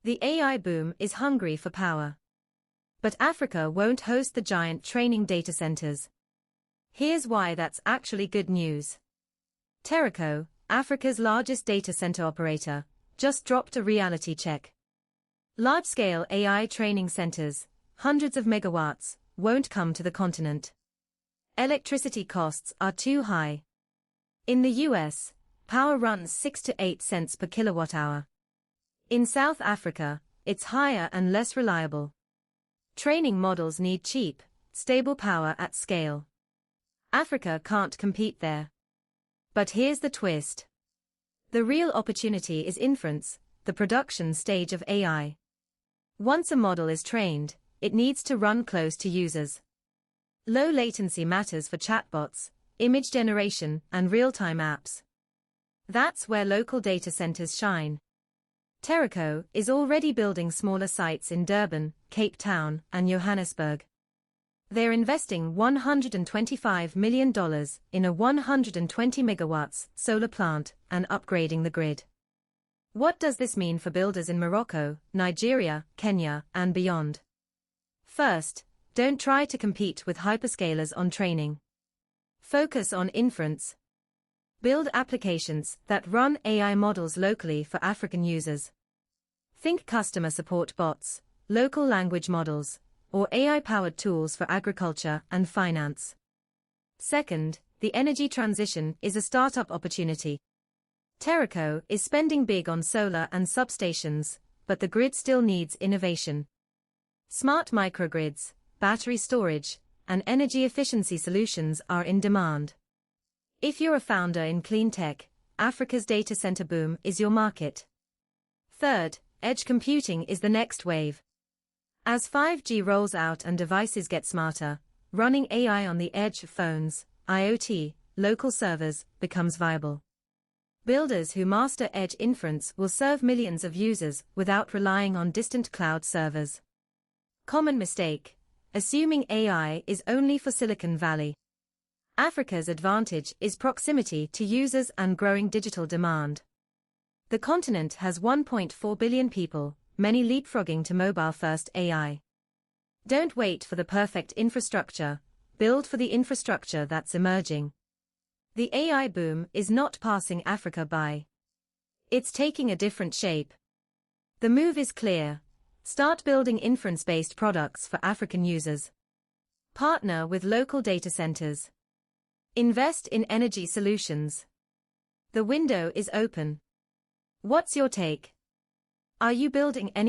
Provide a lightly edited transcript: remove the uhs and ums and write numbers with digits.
The AI boom is hungry for power. But Africa won't host the giant training data centers. Here's why that's actually good news. Teraco, Africa's largest data center operator, just dropped a reality check. Large-scale AI training centers, hundreds of megawatts, won't come to the continent. Electricity costs are too high. In the US, power runs 6 to 8 cents per kilowatt-hour. In South Africa, it's higher and less reliable. Training models need cheap, stable power at scale. Africa can't compete there. But here's the twist. The real opportunity is inference, the production stage of AI. Once a model is trained, it needs to run close to users. Low latency matters for chatbots, image generation, and real-time apps. That's where local data centers shine. Teraco is already building smaller sites in Durban, Cape Town, and Johannesburg. They're investing $125 million in a 120 megawatts solar plant and upgrading the grid. What does this mean for builders in Morocco, Nigeria, Kenya, and beyond? First, don't try to compete with hyperscalers on training. Focus on inference. Build applications that run AI models locally for African users. Think customer support bots, local language models, or AI-powered tools for agriculture and finance. Second, the energy transition is a startup opportunity. Teraco is spending big on solar and substations, but the grid still needs innovation. Smart microgrids, battery storage, and energy efficiency solutions are in demand. If you're a founder in clean tech, Africa's data center boom is your market. Third, edge computing is the next wave. As 5G rolls out and devices get smarter, running AI on the edge, phones, IoT, local servers, becomes viable. Builders who master edge inference will serve millions of users without relying on distant cloud servers. Common mistake: assuming AI is only for Silicon Valley. Africa's advantage is proximity to users and growing digital demand. The continent has 1.4 billion people, many leapfrogging to mobile-first AI. Don't wait for the perfect infrastructure, build for the infrastructure that's emerging. The AI boom is not passing Africa by. It's taking a different shape. The move is clear. Start building inference-based products for African users. Partner with local data centers. Invest in energy solutions. The window is open. What's your take? Are you building any